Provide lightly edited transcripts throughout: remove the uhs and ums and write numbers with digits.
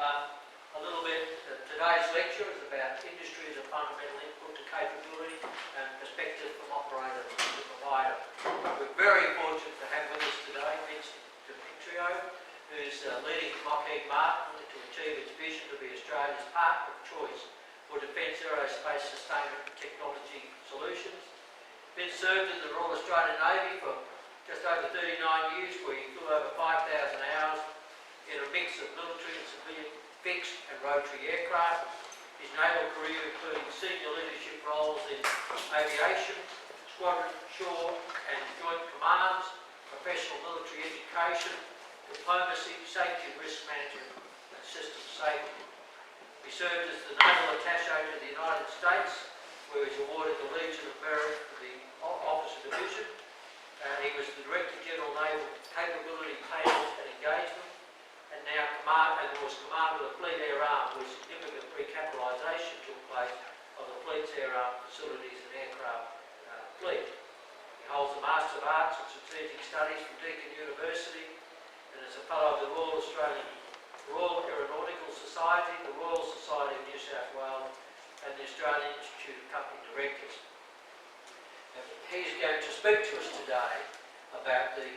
A little bit, today's lecture is about industry as a fundamental input to capability and perspective from operator to provider. We're very fortunate to have with us today Pietro, who's leading Lockheed Martin to achieve its vision to be Australia's partner of choice for defence aerospace sustainment technology solutions. Pitt served in the Royal Australian Navy for just over 39 years, where he flew over 5,000 hours in a mix of military and civilian fixed and rotary aircraft. His naval career including senior leadership roles in aviation, squadron, shore and joint commands, professional military education, diplomacy, safety and risk management and system safety. He served as the Naval Attaché to the United States, where he was awarded the Legion of Merit for the Officer Division. He was the Director General Naval Capability Plans and Engagement, and now was Commander of the Fleet Air Arm, where significant recapitalisation took place of the Fleet's air arm facilities and aircraft fleet. He holds a Master of Arts in Strategic Studies from Deakin University, and is a Fellow of the Royal Aeronautical Society, the Royal Society of New South Wales, and the Australian Institute of Company Directors. He's going to speak to us today about the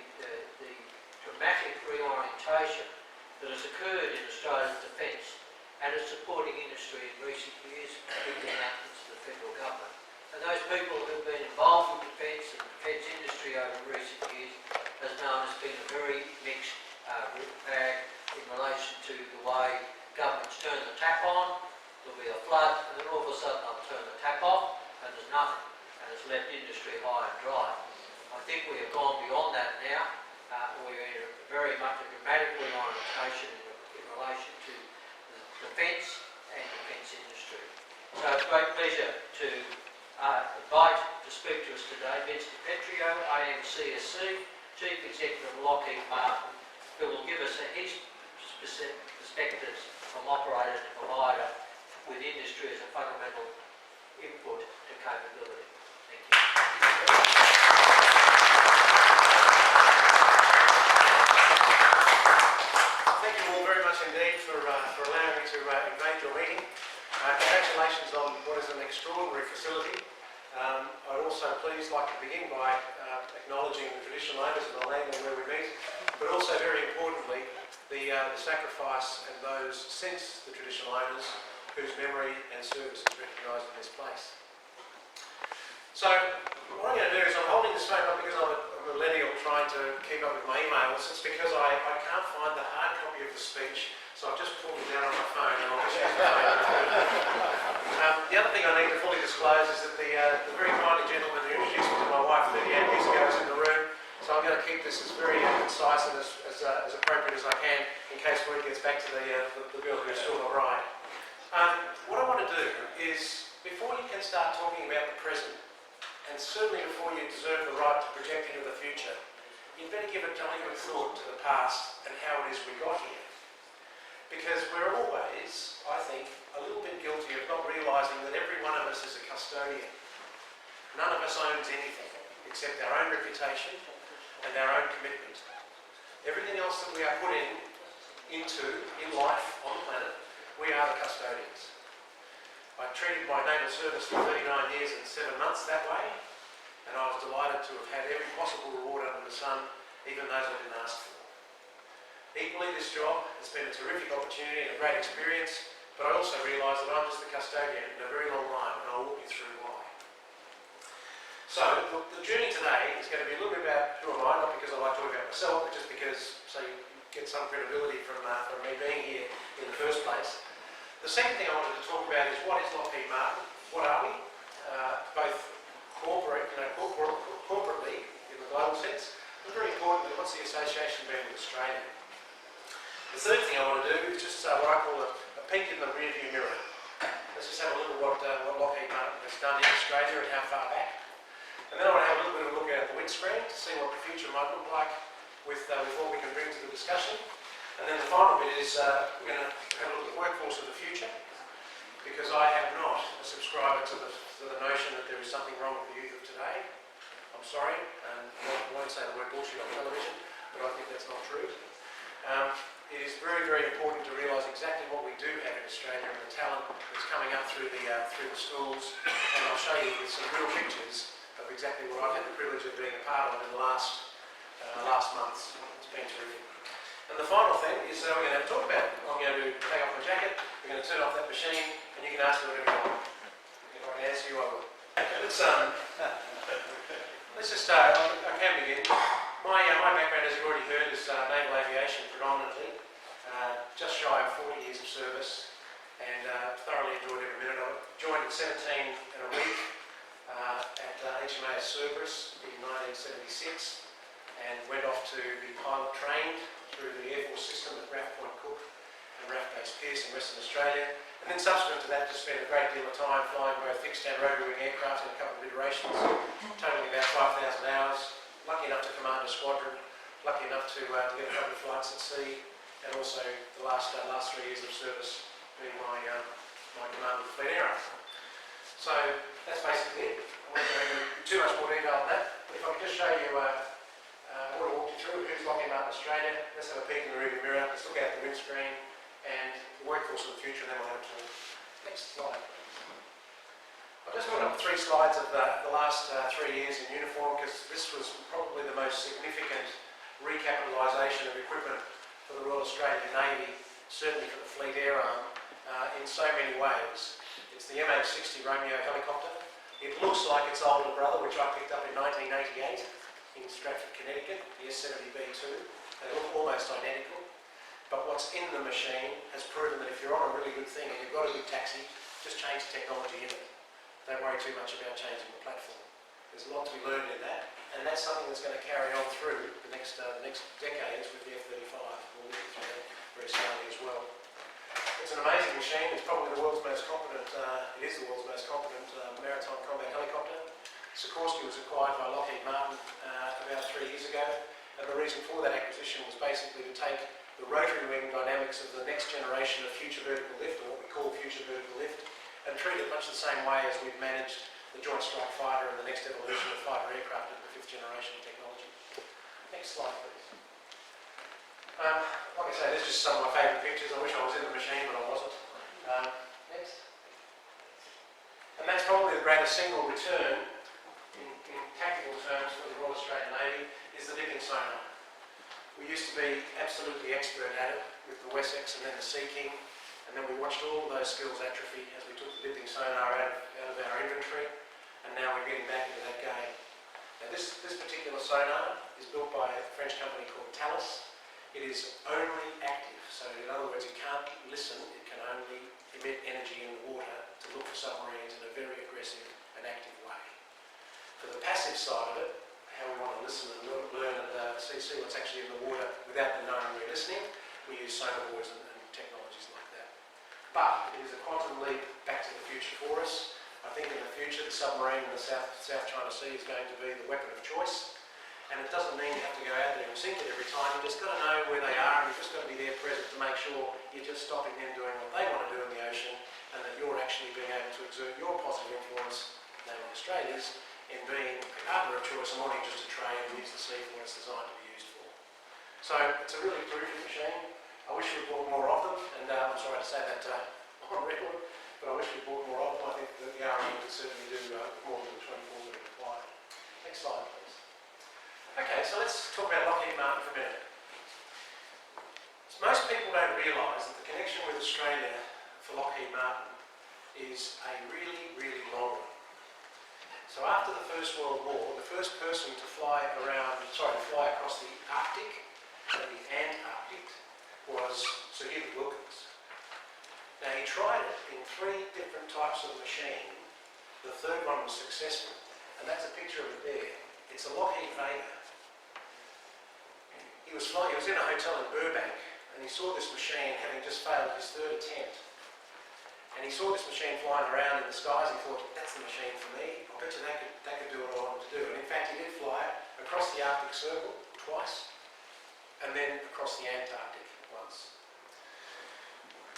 dramatic reorientation that has occurred in Australia's defence and its supporting industry in recent years, with the announcements of the federal government. And those people who have been involved with defence and defence industry over recent years has known as being a very mixed bag in relation to the way governments turn the tap on. There'll be a flood, and then all of a sudden they'll turn the tap off, and there's nothing. And it's left industry high and dry. I think we have gone beyond that now. We're in very much a dramatic reorientation in relation to the defence and defence industry. So it's a great pleasure to invite to speak to us today Pietro, AMCSC, Chief Executive of Lockheed Martin, who will give us his perspectives from operator to provider with industry as a fundamental input to capability. Thank you. Thank you all very much indeed for allowing me to invade your meeting. Congratulations on what is an extraordinary facility. I'd also please like to begin by acknowledging the traditional owners of the land and where we meet, but also very importantly the sacrifice and those since the traditional owners whose memory and service is recognised in this place. So what I'm going to do is I'm holding this phone not because I'm a millennial trying to keep up with my emails, it's because I can't find the hard copy of the speech, so I've just pulled it down on my phone and I'll just use the phone. The other thing I need to fully disclose is that the very kindly gentleman who introduced me to my wife 38 years ago is in the room, so I'm going to keep this as very concise and as appropriate as I can in case word gets back to the girl who's still a bride. What I want to do is, before you can start talking about the present, and certainly before you deserve the right to project into the future, you'd better give a jolly good thought to the past and how it is we got here. Because we're always, I think, a little bit guilty of not realising that every one of us is a custodian. None of us owns anything except our own reputation and our own commitment. Everything else that we are put into life on the planet, we are the custodians. I treated my naval service for 39 years and 7 months that way, and I was delighted to have had every possible reward under the sun, even those I didn't ask for. Equally, this job has been a terrific opportunity and a great experience, but I also realise that I'm just the custodian in a very long line, and I'll walk you through why. So, the journey today is going to be a little bit about who am I, not because I like talking about myself, but just because so you get some credibility from me being here in the first place. The second thing I wanted to talk about is what is Lockheed Martin? What are we? Both corporately in the global sense, but very importantly, what's the association been with Australia? The third thing I want to do is just what I call a peek in the rearview mirror. Let's just have a look at what Lockheed Martin has done in Australia and how far back. And then I want to have a little bit of a look out the windscreen to see what the future might look like with what we can bring to the discussion. And then the final bit is we're going to have a look at the workforce of the future, because I am not a subscriber to the notion that there is something wrong with the youth of today. I'm sorry, and I won't say the word bullshit on television, but I think that's not true. it is very, very important to realise exactly what we do have in Australia and the talent that's coming up through the schools. And I'll show you with some real pictures of exactly what I've had the privilege of being a part of in the last months. It's been terrific. And the final thing is we're going to have a talk about it. I'm going to take off my jacket, we're going to turn off that machine, and you can ask me whatever you want. If I can answer you, I will. Okay, let's just start. I can begin. My background, as you've already heard, is naval aviation predominantly. Just shy of 40 years of service, and thoroughly enjoyed every minute of it. Joined at 17 and a week at HMAS Cerberus in 1976, and went off to be pilot trained through the Air Force system at RAF Point Cook and RAF Base Pearce in Western Australia. And then subsequent to that, just spent a great deal of time flying both fixed and rotary wing aircraft in a couple of iterations, totaling about 5,000 hours. Lucky enough to command a squadron, lucky enough to get a couple of flights at sea, and also the last 3 years of service being my command of the Fleet Air Arm. So that's basically it. I won't go into too much more detail than that, but if I could just show you what I walked you through, who's Lockheed Martin Australia. Let's have a peek in the rearview mirror, let's look out the windscreen and the workforce of the future, and then we'll have a talk. Next slide. I've just put up 3 slides of the last 3 years in uniform, because this was probably the most significant recapitalisation of equipment for the Royal Australian Navy, certainly for the Fleet Air Arm, in so many ways. It's the MH-60 Romeo helicopter. It looks like its older brother, which I picked up in 1988 in Stratford, Connecticut, the S-70B2. They look almost identical. But what's in the machine has proven that if you're on a really good thing and you've got a good taxi, just change the technology in it. Don't worry too much about changing the platform. There's a lot to be learned in that, and that's something that's going to carry on through the next decades with the F-35. We'll look through that very slowly as well. It's an amazing machine. It's probably the world's most competent, it is the world's most competent maritime combat helicopter. Sikorsky was acquired by Lockheed Martin about 3 years ago, and the reason for that acquisition was basically to take the rotary wing dynamics of the next generation of future vertical lift, or what we call future vertical lift, and treat it much the same way as we've managed the Joint Strike Fighter and the next evolution of fighter aircraft into the 5th generation technology. Next slide, please. Like I say, this is just some of my favourite pictures. I wish I was in the machine, but I wasn't. Next. And that's probably the greatest single return in tactical terms for the Royal Australian Navy, is the dipping sonar. We used to be absolutely expert at it with the Wessex and then the Sea King, and then we watched all of those skills atrophy as we took the dipping sonar out of our inventory, and now we're getting back into that game. Now this particular sonar is built by a French company called Thales. It is only active, so in other words it can't listen, it can only emit energy in the water to look for submarines in a very aggressive and active way. For the passive side of it, how we want to listen and learn and see what's actually in the water without them knowing we're listening, we use sonar boards and technologies like that. But it is a quantum leap back to the future for us. I think in the future the submarine in the South China Sea is going to be the weapon of choice. And it doesn't mean you have to go out there and sink it every time. You've just got to know where they are, and you've just got to be there present to make sure you're just stopping them doing what they want to do in the ocean, and that you're actually being able to exert your positive influence, namely Australia's, in being a partner of choice and wanting just to trade and use the sea for what it's designed to be used for. So it's a really terrific machine. I wish we bought more of them, and I'm sorry to say that on record, but I wish we bought more of them. I think that the RME could certainly do more than the 24 that are required. Next slide, please. Okay, so let's talk about Lockheed Martin for a minute. So most people don't realise that the connection with Australia for Lockheed Martin is a really, really long one. So after the First World War, the first person to fly across the Arctic and the Antarctic was Sir Hubert Wilkins. Now he tried it in 3 different types of machine. The third one was successful, and that's a picture of it there. It's a Lockheed Vega. He was in a hotel in Burbank, and he saw this machine having just failed his 3rd attempt. And he saw this machine flying around in the skies, and he thought, that's the machine for me. I bet you that could do what I wanted to do. And in fact, he did fly it across the Arctic Circle twice, and then across the Antarctic once.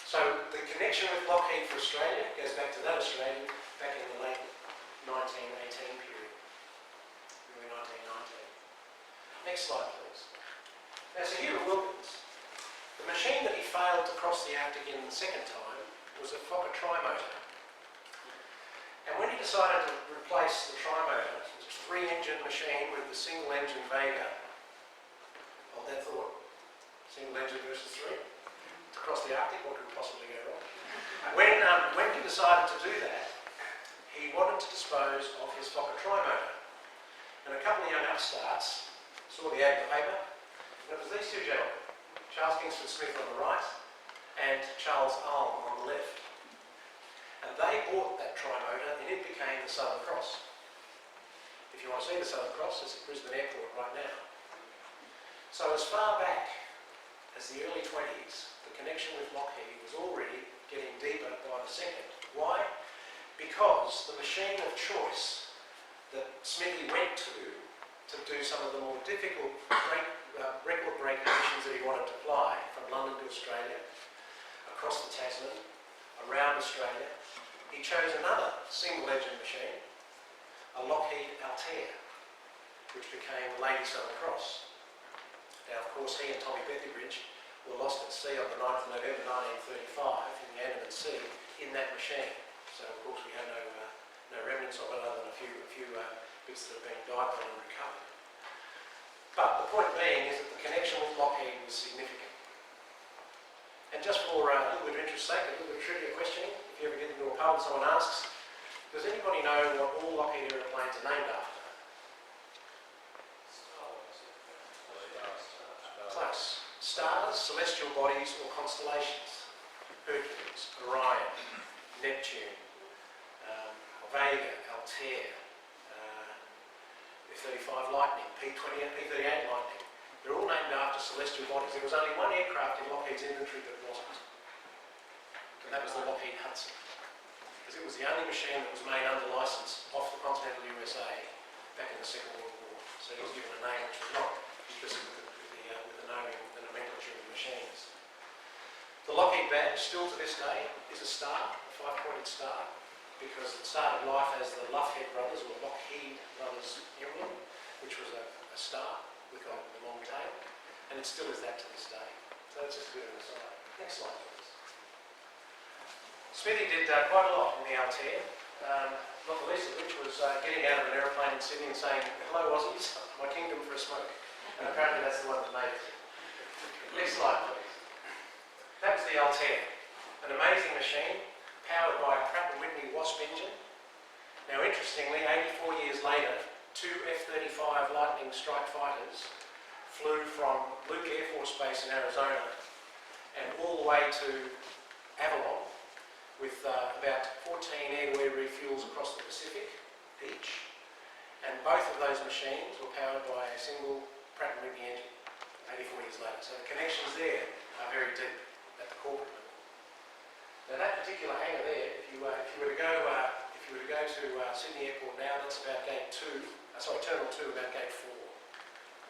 So the connection with Lockheed for Australia goes back to that Australian back in the late 1918 period, early 1919. Next slide, please. Now, Sir Hubert Wilkins, The machine that he failed to cross the Arctic in the second time was a Fokker trimotor. And when he decided to replace the trimotor, it was a 3-engine machine with the single-engine Vega. Hold that thought. Single engine versus 3. To cross the Arctic, what could possibly go wrong? When he decided to do that, he wanted to dispose of his Fokker trimotor. And a couple of young upstarts saw the ad in the paper, and it was these two gentlemen, Charles Kingston Smith on the right and Charles Ulm on the left. And they bought that trimotor and it became the Southern Cross. If you want to see the Southern Cross, it's at Brisbane Airport right now. So as far back as the early 20s, the connection with Lockheed was already getting deeper by the second. Why? Because the machine of choice that Smithy went to do some of the more difficult record-breaking missions that he wanted to fly from London to Australia, across the Tasman, around Australia, he chose another single-engine machine, a Lockheed Altair, which became the Lady Southern Cross. Now, of course, he and Tommy Bethybridge were lost at sea on the 9th of November 1935 in the Andaman Sea in that machine. So, of course, we have no remnants of it other than a few bits that have been dived on and recovered. But the point being is that the connection with Lockheed was significant. And just for a little bit of interest's sake, a little bit of trivia questioning, if you ever get into a pub and someone asks, does anybody know what all Lockheed aeroplanes are named after? Close. Stars, celestial bodies or constellations. Hercules, Orion, Neptune, Vega, Altair, F-35 Lightning, P-20 and P-38 Lightning. They're all named after celestial bodies. There was only one aircraft in Lockheed's inventory that wasn't. And that was the Lockheed Hudson. Because it was the only machine that was made under licence off the continental USA back in the Second World War. So it was given a name which was not consistent with the nomenclature of the machines. The Lockheed badge, still to this day, is a star, a 5-pointed star, because it started life as the Lockheed brothers emblem, which was a star with a long tail, and it still is that to this day. So that's just a bit of an aside. Next slide, please. Smithy did quite a lot in the Altair, not the least of which was getting out of an aeroplane in Sydney and saying, "Hello Aussies, my kingdom for a smoke." And apparently that's the one that made it. Next slide, please. That was the Altair, an amazing machine powered by a Pratt & Whitney Wasp engine. Now interestingly, 84 years later, 2 F-35 Lightning strike fighters flew from Luke Air Force Base in Arizona and all the way to Avalon with about 14 air-to-air refuels across the Pacific each. And both of those machines were powered by a single Pratt & Whitney engine 84 years later. So the connections there are very deep at the corporate level. Now that particular hangar there, if you were to go to Sydney Airport now, that's about Terminal 2, about Gate 4,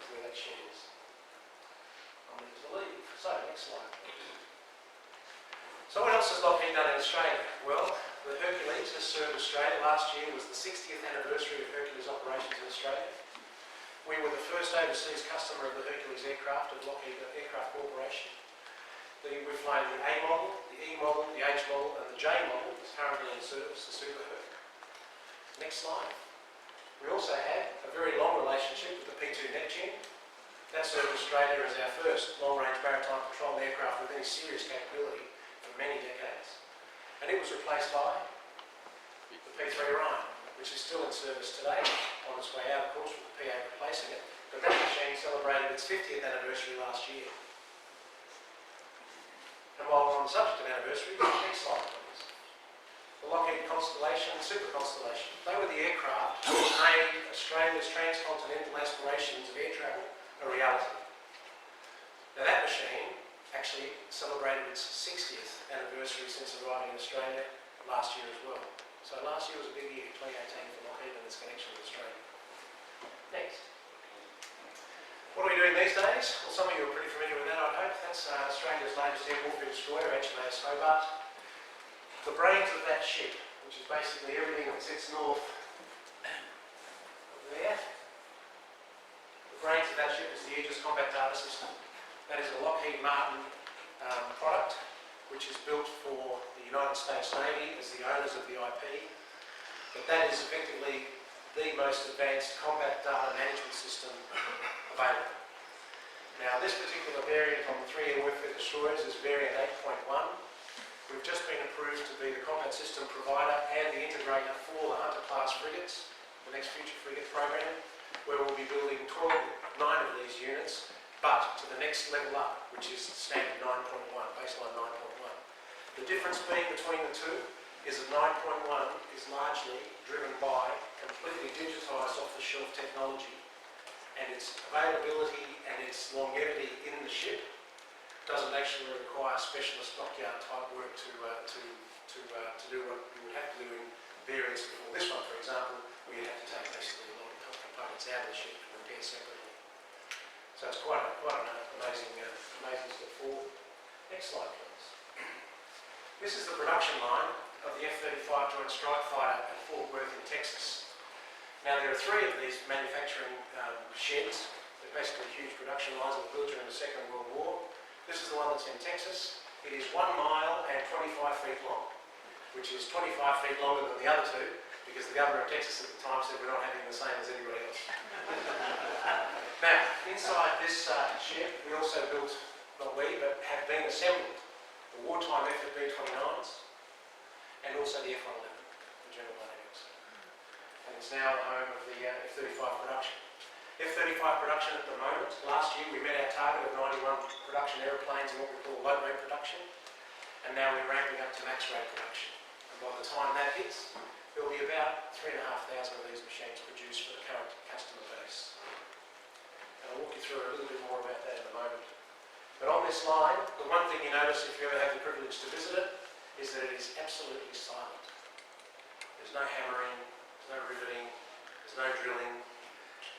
is where that shed is. I'm ready to leave. So, next slide. So what else has Lockheed done in Australia? Well, the Hercules has served Australia. Last year was the 60th anniversary of Hercules operations in Australia. We were the first overseas customer of the Hercules aircraft of Lockheed Aircraft Corporation. We've flown the A model, the E model, the H model and the J model is currently in service, the Super Herc. Next slide. We also had a very long relationship with the P2 Neptune. That served Australia as our first long-range maritime patrol aircraft with any serious capability for many decades. And it was replaced by the P3 Orion, which is still in service today, on its way out of course with the P8 replacing it. But that machine celebrated its 50th anniversary last year. And while we're on the subject of anniversaries, next slide please. The Lockheed Constellation, Super Constellation. They were the aircraft that made Australia's transcontinental aspirations of air travel a reality. Now that machine actually celebrated its 60th anniversary since arriving in Australia last year as well. So last year was a big year, 2018 for Lockheed and its connection with Australia. Next. What are we doing these days? Well, some of you are pretty familiar with that, I hope. That's Australia's latest air warfare destroyer, HMAS Hobart. The brains of that ship, which is basically everything that sits north of there. The brains of that ship is the Aegis Combat Data System. That is a Lockheed Martin product, which is built for the United States Navy as the owners of the IP. But that is effectively the most advanced combat data management system available. Now, this particular variant on the 3-air warfare destroyers is variant 8.1. We've just been approved to be the combat system provider and the integrator for the Hunter class frigates, the next future frigate program, where we'll be building 9 of these units, but to the next level up, which is standard 9.1, baseline 9.1. The difference being between the two is that 9.1 is largely driven by completely digitised off-the-shelf technology, and its availability and its longevity in the ship doesn't actually require specialist dockyard type work to do what we would have to do in variants before this one, for example, where you have to take basically a lot of components out of the ship and repair separately. So it's quite an amazing step forward. Next slide, please. This is the production line of the F-35 Joint Strike Fighter at Fort Worth in Texas. Now, there are 3 of these manufacturing sheds. They're basically huge production lines that were built during the Second World War. This is the one that's in Texas. It is 1 mile and 25 feet long, which is 25 feet longer than the other 2, because the governor of Texas at the time said we're not having the same as anybody else. Now, inside this shed, we also built, not we, but have been assembled the wartime FB-29s and also the F-111, the General Dynamics. And it's now the home of the F-35 production. F-35 production at the moment, last year we met our target of 91 production aeroplanes in what we call low rate production, and now we're ramping up to max rate production. And by the time that hits, there will be about 3,500 of these machines produced for the current customer base. And I'll walk you through a little bit more about that in a moment. But on this line, the one thing you notice if you ever have the privilege to visit it is that it is absolutely silent. There's no hammering, there's no riveting, there's no drilling.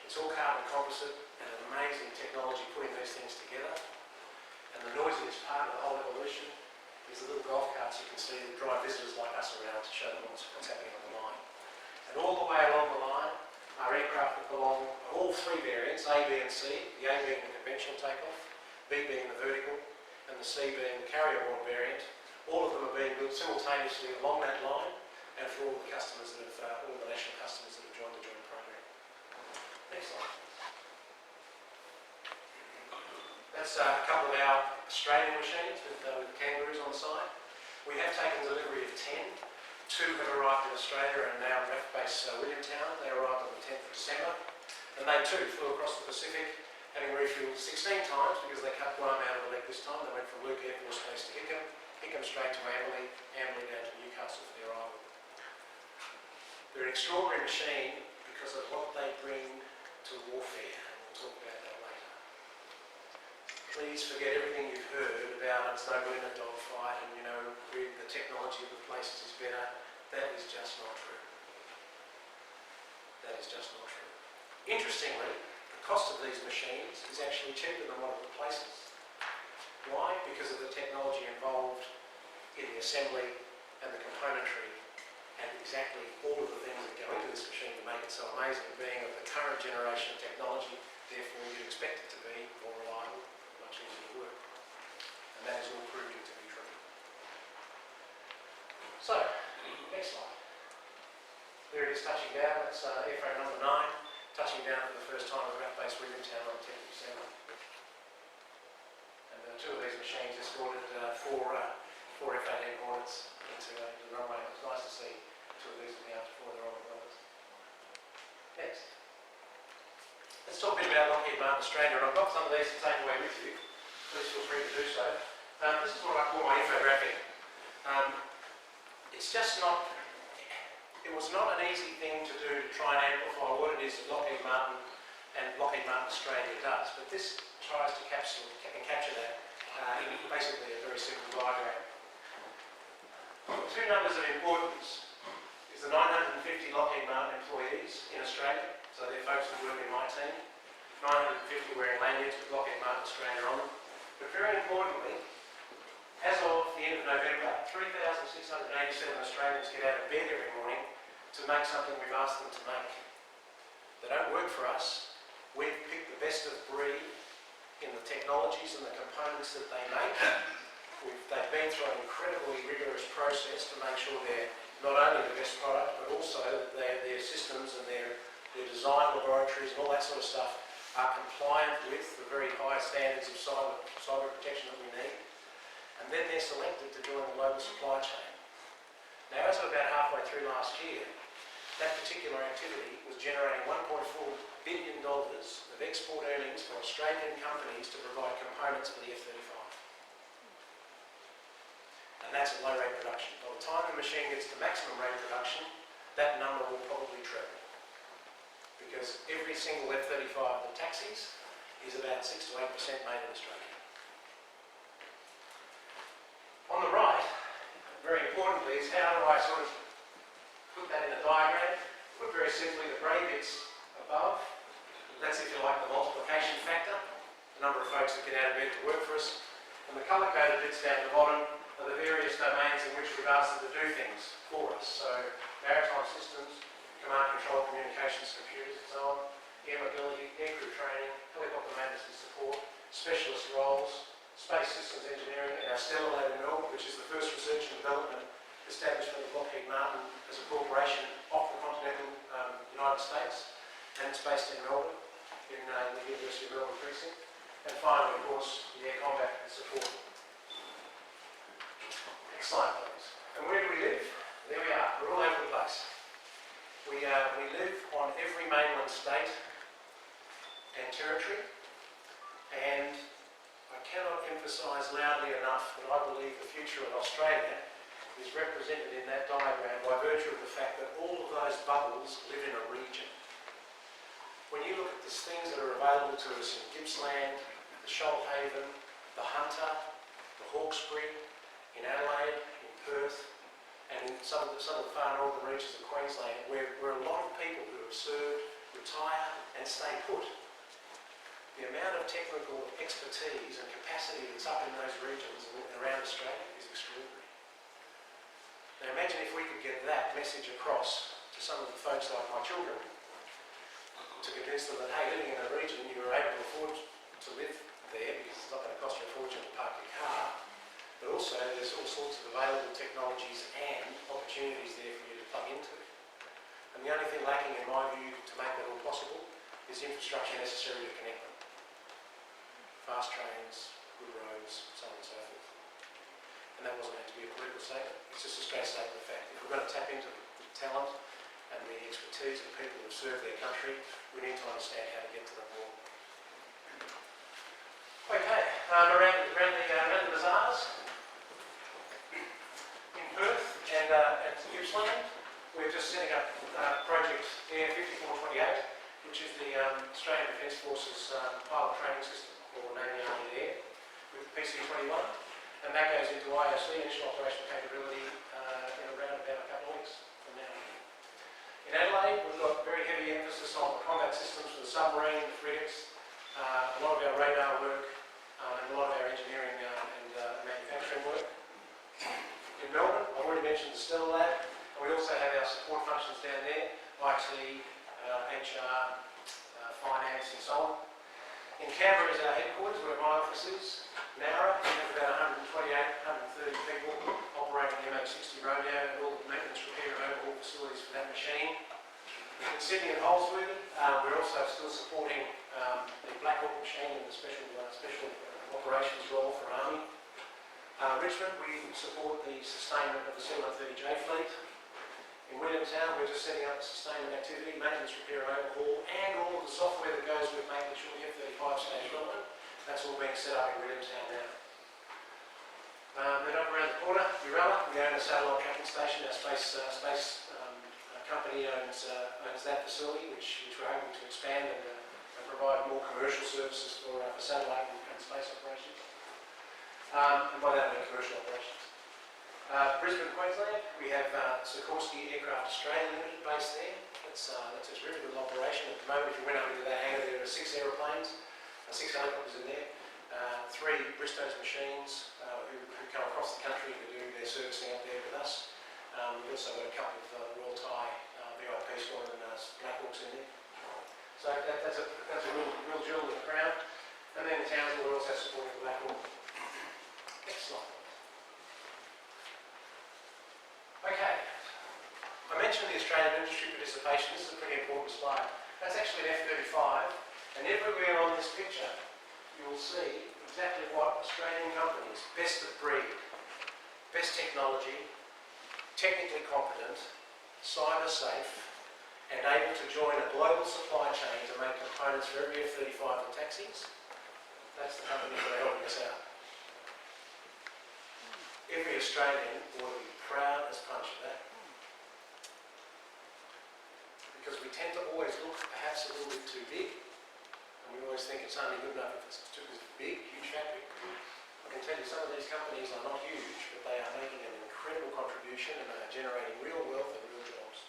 It's all carbon composite and an amazing technology putting these things together. And the noisiest part of the whole evolution is the little golf carts you can see that drive visitors like us around to show them what's happening on the line. And all the way along the line are aircraft that belong, all 3 variants, A, B and C, the A being the conventional takeoff, B being the vertical, and the C being the carrier-borne variant. All of them are being built simultaneously along that line, and for all the customers that have, all the national customers that have joined the joint program. Next slide. That's a couple of our Australian machines with kangaroos on the side. We have taken delivery of 10. 2 have arrived in Australia and now RAF base Williamtown. They arrived on the 10th of December. And they too flew across the Pacific, having refuelled 16 times because they cut Guam out of the leg this time. They went from Luke Air Force Base to Hickam straight to Amberley down to Newcastle for their arrival. They're an extraordinary machine because of what they bring to warfare, and we'll talk about that later. Please forget everything you've heard about it's no good in a dogfight and, you know, the technology of the places is better. That is just not true. That is just not true. Interestingly, the cost of these machines is actually cheaper than one of the places. Why? Because of the technology involved in the assembly and the componentry and exactly all of the things that go into this machine to make it so amazing, being of the current generation of technology. Therefore, you'd expect it to be more reliable, much easier to work. And that is all proving to be true. So, next slide. There it is touching down. That's airframe number 9, touching down for the first time at RAF Base Williamtown on the 10th of December. And 2 of these machines escorted 4 F-18 Hornets into the runway. It was nice to see 2 of these in the out before they're on the runners. Next. Let's talk a bit about Lockheed Martin Australia. I've got some of these to take away with you. Please feel free to do so. This is what I call my infographic. It's just not, it was not an easy thing to do to try and amplify what it is that Lockheed Martin and Lockheed Martin Australia does, but this tries to capture that in basically a very simple diagram. 2 numbers of importance is the 950 Lockheed Martin employees in Australia, so they're folks that work in my team. 950 wearing lanyards with Lockheed Martin Australia on them. But very importantly, as of the end of November, 3,687 Australians get out of bed every morning to make something we've asked them to make. They don't work for us. We've picked the best of breed in the technologies and the components that they make, through an incredibly rigorous process to make sure they're not only the best product, but also that their systems and their design laboratories and all that sort of stuff are compliant with the very high standards of cyber protection that we need. And then they're selected to join the global supply chain. Now, as of about halfway through last year, that particular activity was generating $1.4 billion of export earnings for Australian companies to provide components for the F-35. And that's at low rate production. By the time the machine gets to maximum rate production, that number will probably triple. Because every single F-35 that taxis is about 6 to 8% made in Australia. On the right, very importantly, is how do I sort of put that in a diagram. Put very simply the grey bits above, that's if you like the multiplication factor, the number of folks that get out of bed to work for us, and the colour-coded bits down the bottom are the various domains in which we've asked them to do things for us. So maritime systems, command control, communications, computers and so on, air mobility, aircrew training, helicopter maintenance and support, specialist roles, space systems engineering, and our Stellar Lab in Melbourne, which is the first research and development establishment of Lockheed as a corporation off the continental United States, and it's based in Melbourne, in the University of Melbourne precinct. And finally, of course, the air combat and support. Next slide, please. And where do we live? There we are. We're all over the place. We live on every mainland state and territory, and I cannot emphasise loudly enough that I believe the future of Australia is represented in that diagram by virtue of the fact that all of those bubbles live in a region. When you look at the things that are available to us in Gippsland, the Shoalhaven, the Hunter, the Hawkesbury, in Adelaide, in Perth, and in some of the far northern reaches of Queensland, where a lot of people who have served, retire and stay put. The amount of technical expertise and capacity that's up in those regions and around Australia is extraordinary. Now imagine if we could get that message across to some of the folks like my children, to convince them that, hey, living in a region, you are able to afford to live there because it's not going to cost you a fortune to park your car, but also there's all sorts of available technologies and opportunities there for you to plug into. And the only thing lacking, in my view, to make that all possible is the infrastructure necessary to connect them. Fast trains, good roads, so on and so forth. And that wasn't meant to be a political statement, it's just a straight statement of fact. If we're going to tap into the talent and the expertise of people who have served their country, we need to understand how to get to them more. Okay, around the bazaars in Perth and Gippsland, we're just setting up Project Air 5428, which is the Australian Defence Force's pilot training system, or Navy Army there, with PC-21. And that goes into IOC, initial operational capability, in around about a couple of weeks from now. In Adelaide, we've got very heavy emphasis on the combat systems for the submarine, the frigates, a lot of our radar work, and a lot of our engineering and manufacturing work. In Melbourne, I've already mentioned the Stellar Lab, and we also have our support functions down there, IT, HR, finance, and so on. In Canberra is our headquarters, where my office is. Nowra, we have about 128, 130 people operating the MH60 Rodeo and all the maintenance, repair and overhaul facilities for that machine. In Sydney and Holsworthy, we're also still supporting the Black Hawk machine in the special operations role for Army. Richmond, we support the sustainment of the C-130J fleet. In Williamstown, we're just setting up sustainment activity, maintenance, repair and overhaul, and all of the software that goes with making sure the F-35 stays relevant. That's all being set up in Williamstown now. Then up around the corner, Uralla, we own a satellite tracking station. Our space company owns that facility, which we're hoping to expand and provide more commercial services for satellite and space operations. And by that I mean commercial operations. Brisbane, Queensland, we have Sikorsky Aircraft Australia Limited based there. That's a very good operation. At the moment, if you went up into that hangar, there are 6 aeroplanes, 6 helicopters in there, 3 Bristow's machines who come across the country to do their servicing up there with us. We've also got a couple of Royal Thai VIP Squadron and Black Hawks in there. So that's a real jewel in the crown. And then in Townsville, we're also supporting Black Hawk. Next slide. mentioned the Australian industry participation. This is a pretty important slide. That's actually an F-35, and everywhere on this picture you will see exactly what Australian companies, best of breed, best technology, technically competent, cyber safe, and able to join a global supply chain to make components for every F-35 that taxis. That's the companies that are helping us out. Every Australian ought to be proud as punch of that. Because we tend to always look perhaps a little bit too big, and we always think it's only good enough if it's too big, huge factory. I can tell you some of these companies are not huge, but they are making an incredible contribution and they are generating real wealth and real jobs.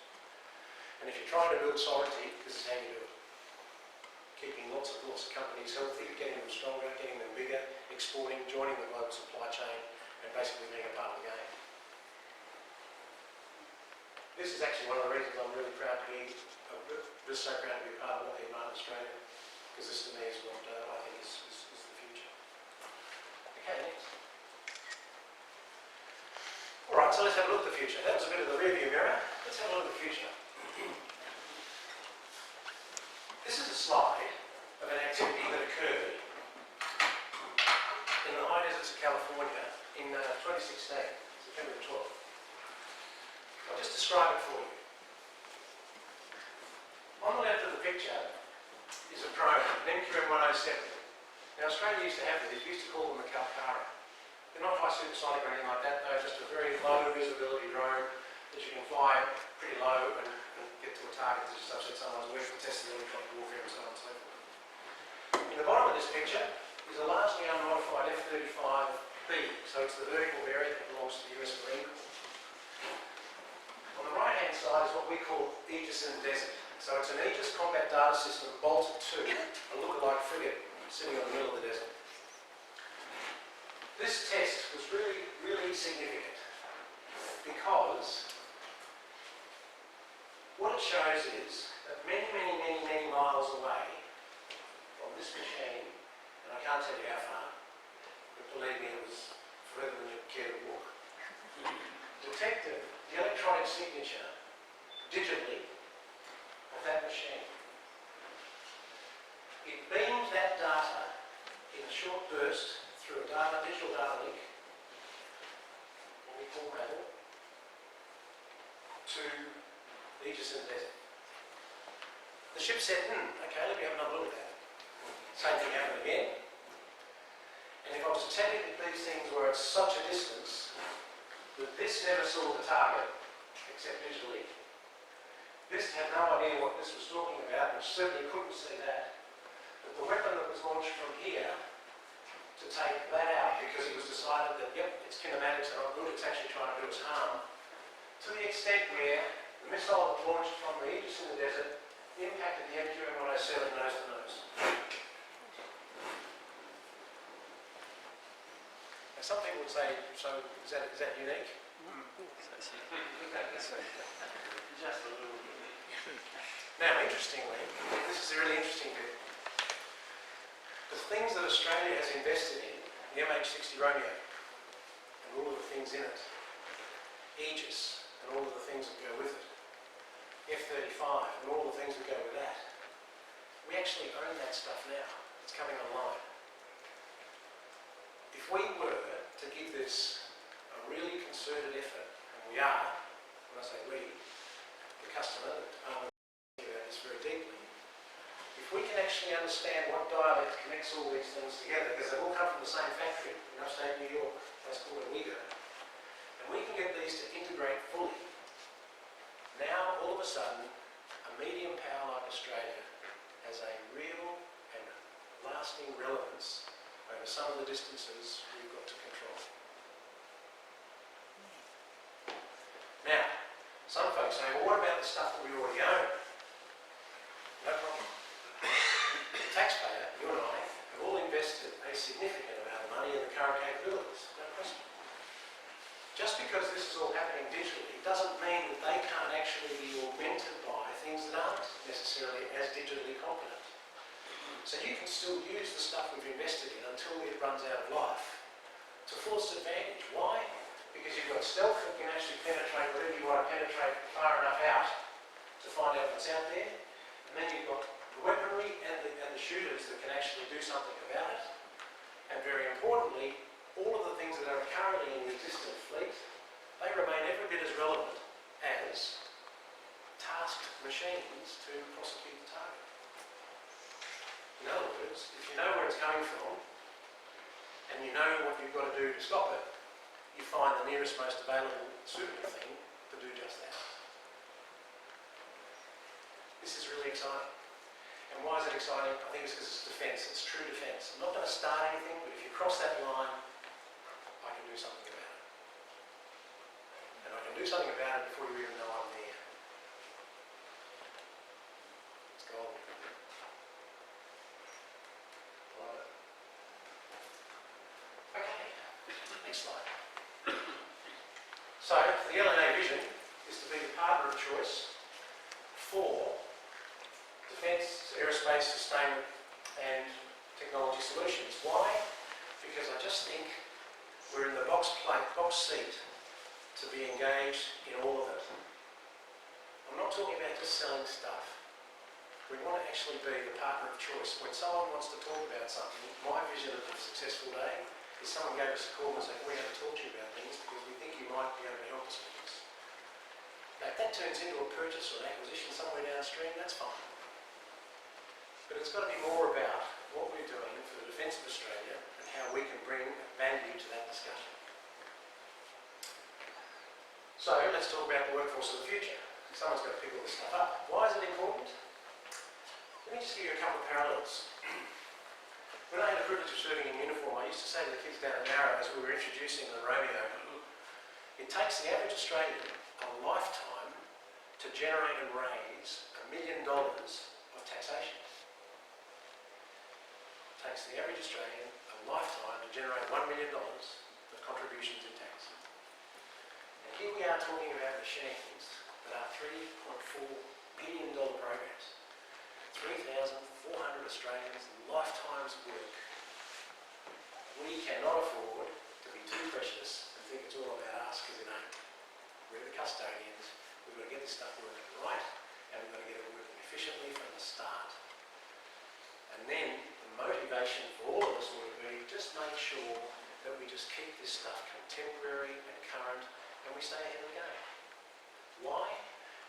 And if you're trying to build sovereignty, this is how you do it. Keeping lots of companies healthy, getting them stronger, getting them bigger, exporting, joining the global supply chain, and basically being a part of the game. This is actually one of the reasons I'm really proud to be, just so proud to be a part of Lockheed Martin Australia, because this to me is what I think is the future. Okay, next. Alright, so let's have a look at the future. That was a bit of the rearview mirror. Let's have a look at the future. This is a slide of an activity that occurred in the high deserts of California in 2016, September 12th. I'll just describe it for you. On the left of the picture is a drone, an MQM-107. Now Australia used to have these, we used to call them the Calcara. They're not high supersonic or anything like that, they're just a very low visibility drone that you can fly pretty low and get to a target to just upset someone's work for testing electronic warfare and so on and so forth. In the bottom of this picture is a largely unmodified F-35B, so it's the vertical variant that belongs to the US Marine Corps. On the right hand side is what we call Aegis in the desert. So it's an Aegis combat data system bolted to a lookalike frigate sitting in the middle of the desert. This test was really, really significant because what it shows is that many, many, many, many miles away from this machine, and I can't tell you how far, but believe me, it was further than you care to walk, detected the electronic signature digitally of that machine. It beamed that data in a short burst through a digital data link, what we call Mabel, to Aegis in the desert. The ship said, okay, let me have another look at that. Same thing happened again. And if I was to tell you that these things were at such a distance that this never saw the target, except digitally, this had no idea what this was talking about, and certainly couldn't see that. But the weapon that was launched from here to take that out, because it was decided that, yep, its kinematics are not good, it's actually trying to do us harm, to the extent where the missile that launched from the Aegis in the desert impacted the MQM-107 nose to nose. Now some people would say, so is that unique? Just a little bit. Now, interestingly, this is a really interesting bit. The things that Australia has invested in, the MH-60 Romeo, and all of the things in it, Aegis, and all of the things that go with it, F-35, and all the things that go with that, we actually own that stuff now. It's coming online. If we were to give this a really concerted effort, and we are, when I say we, the customer, the department, thinking about this very deeply, if we can actually understand what dialect connects all these things together, because they all come from the same factory in upstate New York, that's called a WIGO, and we can get these to integrate fully, now all of a sudden, a medium power like Australia has a real and lasting relevance over some of the distances we've got to control. Now, some folks say, well, what about the stuff that we already own? No problem. The taxpayer, you and I, have all invested a significant amount of money in the current capabilities. No question. Just because this is all happening digitally doesn't mean that they can't actually be augmented by things that aren't necessarily as digitally competent. So you can still use the stuff we've invested in until it runs out of life to fullest advantage. Why? Because you've got stealth that can actually penetrate whatever you want to penetrate far enough out find out what's out there. And then you've got the weaponry and the shooters that can actually do something about it. And very importantly, all of the things that are currently in the existing fleet, they remain every bit as relevant as tasked machines to prosecute the target. In other words, if you know where it's coming from, and you know what you've got to do to stop it, you find the nearest most available suitable thing to do just that. This is really exciting. And why is it exciting? I think it's because it's defence, it's true defence. I'm not going to start anything, but if you cross that line, I can do something about it. And I can do something about it before you even know I'm there. Let's go on. Love it. Okay, next slide. So, the LNA vision is to be the partner of choice for defence, aerospace, sustainment and technology solutions. Why? Because I just think we're in the box seat to be engaged in all of it. I'm not talking about just selling stuff. We want to actually be the partner of choice. When someone wants to talk about something, my vision of a successful day is someone gave us a call and said, we have to talk to you about things because we think you might be able to help us with this. Now, if that turns into a purchase or an acquisition somewhere downstream, that's fine. But it's got to be more about what we're doing for the defence of Australia and how we can bring value to that discussion. So let's talk about the workforce of the future. Someone's got to pick all this stuff up. Why is it important? Let me just give you a couple of parallels. When I had the privilege of serving in uniform, I used to say to the kids down at Narrow as we were introducing the Romeo, it takes the average Australian a lifetime to generate and raise $1 million of taxation. It takes the average Australian a lifetime to generate $1 million of contributions in tax. And here we are talking about machines that are $3.4 billion programs. 3,400 Australians' lifetimes work. We cannot afford to be too precious and think it's all about us because it ain't. We're the custodians. We've got to get this stuff working right and we've got to get it working efficiently from the start. And then the motivation for all of us would be just make sure that we just keep this stuff contemporary and current and we stay ahead of the game. Why?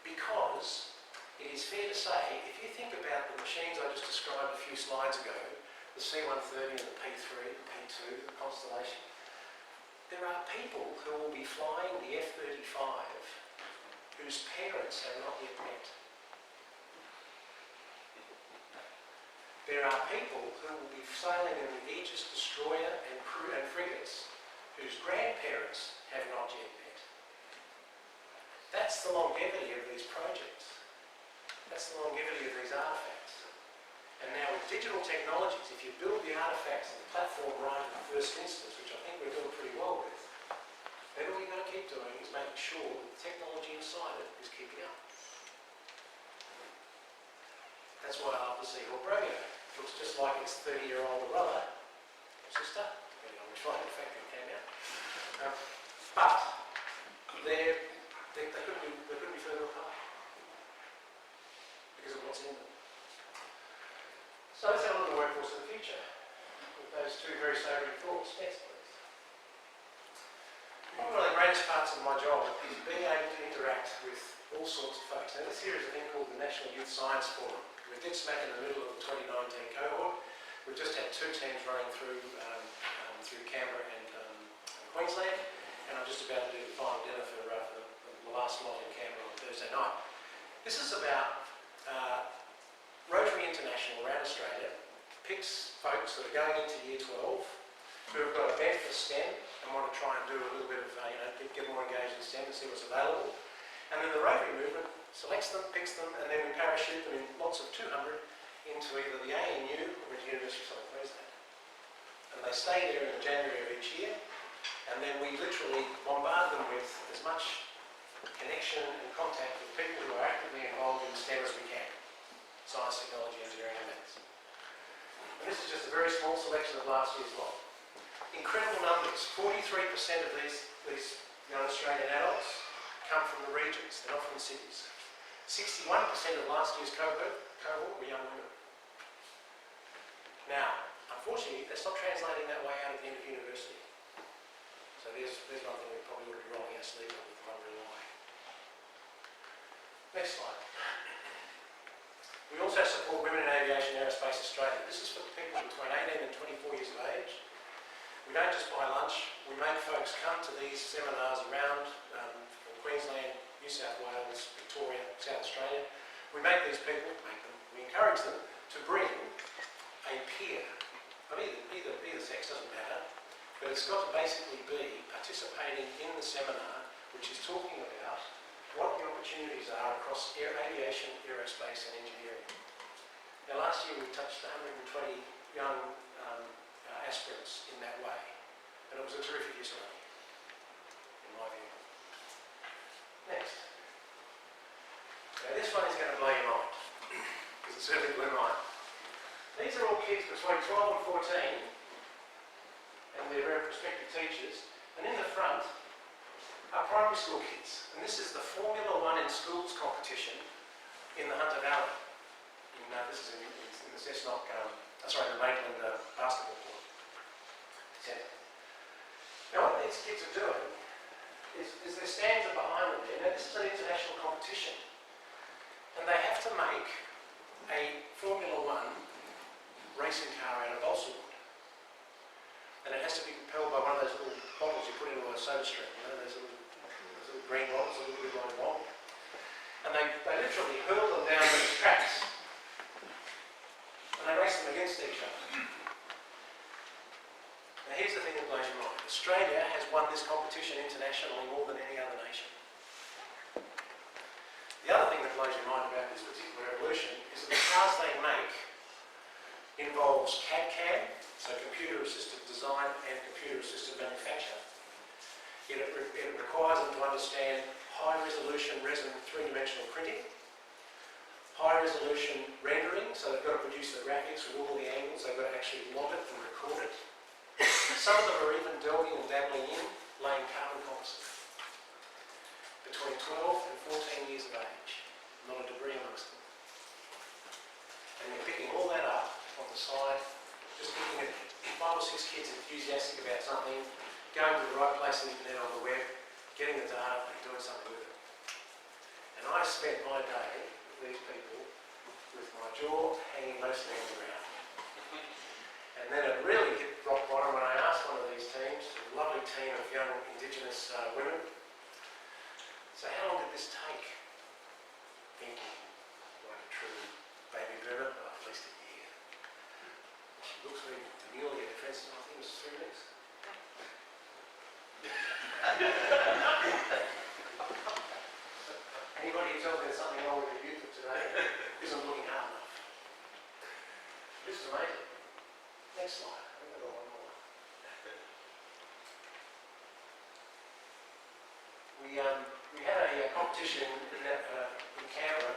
Because it is fair to say, if you think about the machines I just described a few slides ago, the C-130 and the P-3, the P-2, the Constellation, there are people who will be flying the F-35 whose parents have not yet met. There are people who will be sailing in the Aegis destroyer and crew and frigates whose grandparents have not yet met. That's the longevity of these projects. That's the longevity of these artefacts. And now with digital technologies, if you build the artefacts and the platform right in the first instance, which I think we're doing pretty well with, then all you're going to keep doing is making sure that the technology inside it is keeping up. That's why I love the Seahawk Romeo. It looks just like its 30-year-old brother or sister, depending on which one in fact it came out. But they couldn't be further apart because of what's in them. So let's have a look at the workforce of the future with those two very sobering thoughts. Next, please. One of the greatest parts of my job is being able to interact with all sorts of folks. Now this here is a thing called the National Youth Science Forum. We're dead smack in the middle of the 2019 cohort. We've just had two teams running through Canberra and Queensland, and I'm just about to do the final dinner for the last lot in Canberra on Thursday night. This is about Rotary International around Australia picks folks that are going into Year 12 who have got a bent for STEM and want to try and do a little bit of, get more engaged in STEM and see what's available. And then the Rotary movement selects them, picks them, and then we parachute them in lots of 200 into either the ANU or the University of Southern Queensland. And they stay there in January of each year, and then we literally bombard them with as much connection and contact with people who are actively involved in STEM as we can. Science, technology, engineering and maths. And this is just a very small selection of last year's lot. Incredible numbers. 43% of these young Australian adults come from the regions, they're not from cities. 61% of last year's cohort were young women. Now, unfortunately, that's not translating that way out at the end of university. So there's one thing we probably ought to be rolling our sleeves up with, wondering why. Next slide. We also support Women in Aviation Aerospace Australia. This is for people between 18 and 24 years of age. We don't just buy lunch, we make folks come to these seminars around from Queensland, New South Wales, Victoria, South Australia. We we encourage them to bring a peer, of either sex, doesn't matter, but it's got to basically be participating in the seminar, which is talking about what the opportunities are across aviation, aerospace and engineering. Now last year we touched 120 young aspirants in that way, and it was a terrific use of money, in my view. Next. Now this one is going to blow your mind, because it certainly blew mine. These are all kids between 12 and 14, and they're very prospective teachers, and in the front are primary school kids, and this is the Formula One in Schools competition in the Hunter Valley. This is in the Cessnock, the Maitland basketball court centre. Now what these kids are doing is their stands are behind them there. Now this is an international competition, and they have to make a Formula One racing car out of balsa wood. And it has to be propelled by one of those little bottles you put into a soda stream, those little green bottles, a little bit like a bottle. And they literally hurl them down these tracks. And they race them against each other. Now here's the thing that blows your mind. Australia has won this competition internationally more than any other nation. The other thing that blows your mind about this particular evolution is that the cars they make involves CAD/CAM, so computer-assisted design and computer-assisted manufacture. It requires them to understand high-resolution resin three-dimensional printing, high-resolution rendering, so they've got to produce the graphics with all the angles, they've got to actually log it and record it. Some of them are even delving and dabbling in laying carbon composite. Between 12 and 14 years of age, not a degree amongst them. And they're picking all that up on the side, just looking at 5 or 6 kids enthusiastic about something, going to the right place on the internet, on the web, getting the data and doing something with it. And I spent my day with these people with my jaw hanging mostly on the ground. And then it really hit rock bottom when I asked one of these teams, a lovely team of young Indigenous women, so how long did this take? Thinking like a true baby boomer, at least a year. She looks very demurely at her friends and I think it was 3 weeks. Anybody who tells me there's something wrong with the youth of today isn't looking hard enough. This is amazing. Next slide. I think I've got one more. We had a competition in Canberra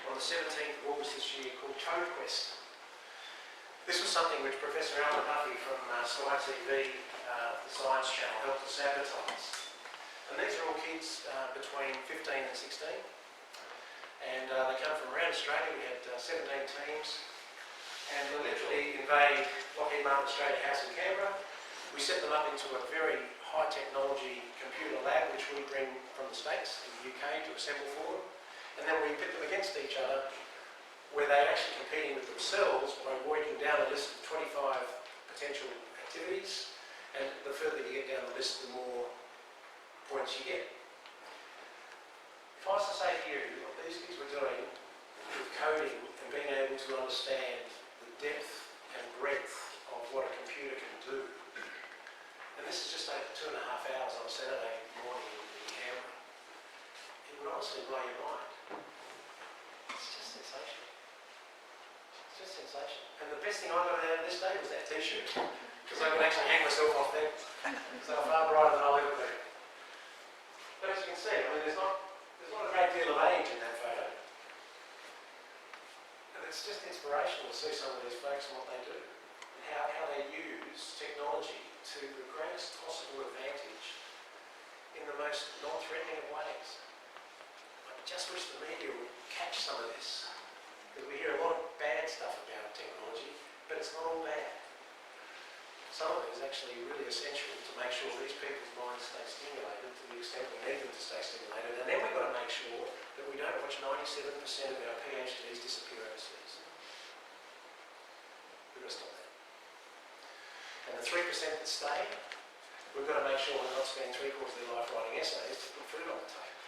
on the 17th of August this year called Code Quest. This was something which Professor Alan Duffy from Sky TV, the Science Channel, helped us advertise. And these are all kids between 15 and 16. And they come from around Australia. We had 17 teams. And they literally invade Lockheed Australia House in Canberra. We set them up into a very high technology computer lab, which we bring from the States in the UK to assemble for them. And then we pit them against each other, where they're actually competing with themselves by working down a list of 25 potential activities. And the further you get down the list, the more points you get. If I was to say to you what these kids were doing with coding and being able to understand the depth and breadth of what a computer can do, and this is just over 2.5 hours on a Saturday morning in Canberra, it would honestly blow your mind. It's just sensational. It's just sensational. And the best thing I got out of this day was that t-shirt, because I could actually hang myself off there, because they were far brighter than I'll ever be. But as you can see, I mean, there's not a great deal of age in that photo. And it's just inspirational to see some of these folks and what they do, and how they use technology to the greatest possible advantage in the most non-threatening of ways. Like just wish the media would catch some of this, because we hear a lot of bad stuff about technology, but it's not all bad. Some of it is actually really essential to make sure these people's minds stay stimulated to the extent we need them to stay stimulated. And then we've got to make sure that we don't watch 97% of our PhDs disappear overseas. We've got to stop that. And the 3% that stay, we've got to make sure we're not spending 3/4 of their life writing essays to put food on the table.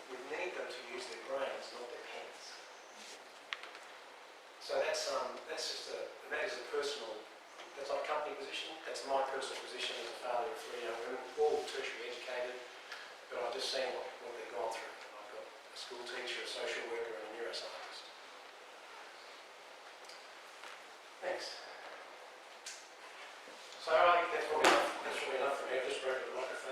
We need them to use their brains, not their pens. So that's just that is a personal. That's my company position. That's my personal position as a father of 3 young women, all tertiary educated. But I've just seen what they've gone through. I've got a school teacher, a social worker, and a neuroscientist. Thanks. So I think that's probably enough from here. Just break the microphone.